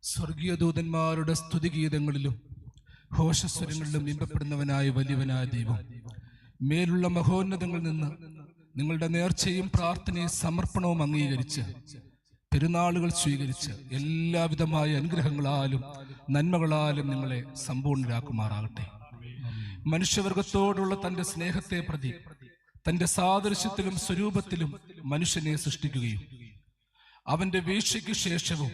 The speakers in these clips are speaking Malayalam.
സ്വർഗീയ ദൂതന്മാരുടെ സ്തുതിഗീതങ്ങളിലും ഘോഷസ്വരങ്ങളിലും ഇമ്പപ്പെടുന്നവനായ വലിയവനായ ദൈവം, മേലുള്ള മഹോന്നതങ്ങളിൽ നിന്ന് നിങ്ങളുടെ നേർച്ചയും പ്രാർത്ഥനയും സമർപ്പണവും അംഗീകരിച്ച് പെരുന്നാളുകൾ സ്വീകരിച്ച് എല്ലാവിധമായ അനുഗ്രഹങ്ങളാലും നന്മകളാലും നിങ്ങളെ സമ്പൂർണ്ണരാക്കുമാറാകട്ടെ. മനുഷ്യവർഗത്തോടുള്ള തന്റെ സ്നേഹത്തെ പ്രതി തന്റെ സാദൃശ്യത്തിലും സ്വരൂപത്തിലും മനുഷ്യനെ സൃഷ്ടിക്കുകയും അവന്റെ വീഴ്ചയ്ക്ക് ശേഷവും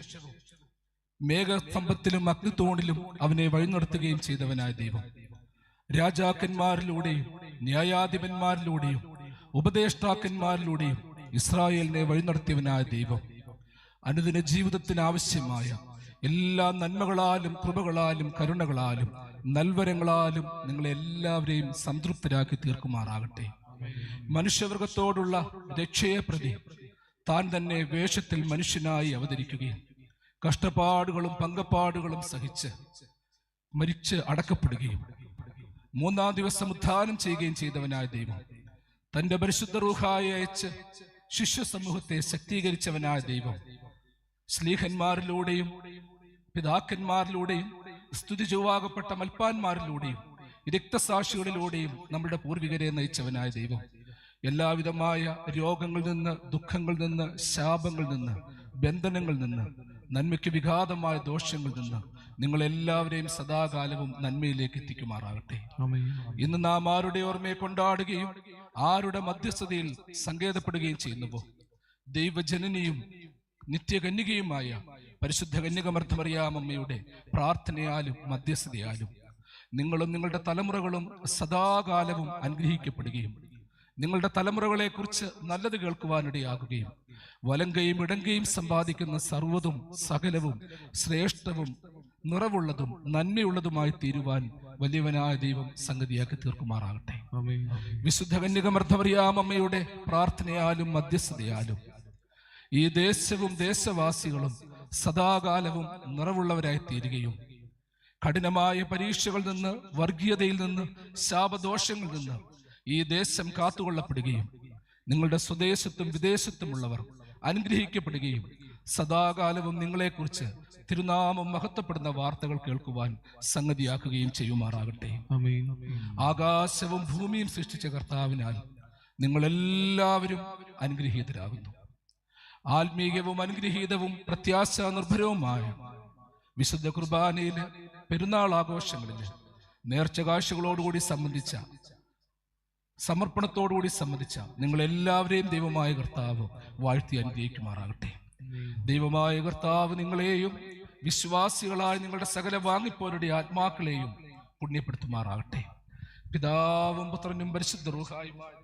മേഘസ്തംഭത്തിലും അഗ്നിത്തോണിലും അവനെ വഴിനടത്തുകയും ചെയ്തവനായ ദൈവം, രാജാക്കന്മാരിലൂടെയും ന്യായാധിപന്മാരിലൂടെയും ഉപദേഷ്ടാക്കന്മാരിലൂടെയും ഇസ്രായേലിനെ വഴിനടത്തിയവനായ ദൈവം, അനുദിന ജീവിതത്തിന് ആവശ്യമായ എല്ലാ നന്മകളാലും കൃപകളാലും കരുണകളാലും നൽവരങ്ങളാലും നിങ്ങളെല്ലാവരെയും സംതൃപ്തരാക്കി തീർക്കുമാറാകട്ടെ. മനുഷ്യവർഗത്തോടുള്ള രക്ഷയെ പ്രതി താൻ തന്നെ വേഷത്തിൽ മനുഷ്യനായി അവതരിക്കുകയും കഷ്ടപ്പാടുകളും പങ്കപ്പാടുകളും സഹിച്ച് മരിച്ച് അടക്കപ്പെടുകയും മൂന്നാം ദിവസം ഉത്ഥാനം ചെയ്യുകയും ചെയ്തവനായ ദൈവം, തന്റെ പരിശുദ്ധ റൂഹായെ അയച്ച് ശിഷ്യ സമൂഹത്തെ ശക്തീകരിച്ചവനായ ദൈവം, സ്ലീഹന്മാരിലൂടെയും പിതാക്കന്മാരിലൂടെയും സ്തുതി ചൊവ്വാകപ്പെട്ട മൽപ്പാന്മാരിലൂടെയും രക്തസാക്ഷികളിലൂടെയും നമ്മുടെ പൂർവികരെ നയിച്ചവനായ ദൈവം, എല്ലാവിധമായ രോഗങ്ങളിൽ നിന്ന്, ദുഃഖങ്ങളിൽ നിന്ന്, ശാപങ്ങളിൽ നിന്ന്, ബന്ധനങ്ങളിൽ നിന്ന്, നന്മയ്ക്ക് വിഘാതമായ ദോഷങ്ങളിൽ നിന്ന് നിങ്ങളെല്ലാവരെയും സദാകാലവും നന്മയിലേക്ക് എത്തിക്കുമാറാകട്ടെ. ഇന്ന് നാം ആരുടെ ഓർമ്മയെ കൊണ്ടാടുകയും ആരുടെ മധ്യസ്ഥതയിൽ സങ്കേതപ്പെടുകയും ചെയ്യുന്നുവോ, ദൈവജനനിയും നിത്യകന്യകയുമായ പരിശുദ്ധ കന്യകമർദ്ദമറിയാമമ്മയുടെ പ്രാർത്ഥനയാലും മധ്യസ്ഥതയാലും നിങ്ങളും നിങ്ങളുടെ തലമുറകളും സദാകാലവും അനുഗ്രഹിക്കപ്പെടുകയും നിങ്ങളുടെ തലമുറകളെ കുറിച്ച് നല്ലത് കേൾക്കുവാനിടയാകുകയും വലങ്കയും ഇടങ്കയും സമ്പാദിക്കുന്ന സർവ്വതും സകലവും ശ്രേഷ്ഠവും നിറവുള്ളതും നന്മയുള്ളതുമായി തീരുവാൻ വലിയവനായ ദൈവം സംഗതിയാക്കി തീർക്കുമാറാകട്ടെ. വിശുദ്ധ കന്യകമർദ്ദമറിയാമമ്മയുടെ പ്രാർത്ഥനയാലും മധ്യസ്ഥതയാലും ഈ ദേശവും ദേശവാസികളും സദാകാലവും നിറവുള്ളവരായി തീരുകയും കഠിനമായ പരീക്ഷകളിൽ നിന്ന്, വർഗീയതയിൽ നിന്ന്, ശാപദോഷങ്ങളിൽ നിന്ന് ഈ ദേശം കാത്തുകൊള്ളപ്പെടുകയും നിങ്ങളുടെ സ്വദേശത്തും വിദേശത്തുമുള്ളവർ അനുഗ്രഹിക്കപ്പെടുകയും സദാകാലവും നിങ്ങളെക്കുറിച്ച് തിരുനാമം മഹത്വപ്പെടുന്ന വാർത്തകൾ കേൾക്കുവാൻ സംഗതിയാക്കുകയും ചെയ്യുമാറാകട്ടെ. ആകാശവും ഭൂമിയും സൃഷ്ടിച്ച കർത്താവിനാൽ നിങ്ങളെല്ലാവരും അനുഗ്രഹീതരാകുന്നു. ആത്മീയവും അനുഗ്രഹീതവും പ്രത്യാശ നിർഭരവുമായ വിശുദ്ധ കുർബാനയില്, പെരുന്നാൾ ആഘോഷങ്ങളില് നേർച്ചകാഴ്ചകളോടുകൂടി സംബന്ധിച്ച, സമർപ്പണത്തോടുകൂടി സംബന്ധിച്ച നിങ്ങളെല്ലാവരെയും ദൈവമായ കർത്താവ് വാഴ്ത്തി അനുഗ്രഹിക്കുമാറാകട്ടെ. ദൈവമായ കർത്താവ് നിങ്ങളെയും വിശ്വാസികളായ നിങ്ങളുടെ സകല വാങ്ങിപ്പോരുടെ ആത്മാക്കളെയും പുണ്യപ്പെടുത്തുമാറാകട്ടെ. പിതാവും പുത്രനും പരിശുദ്ധ റൂഹായുമായ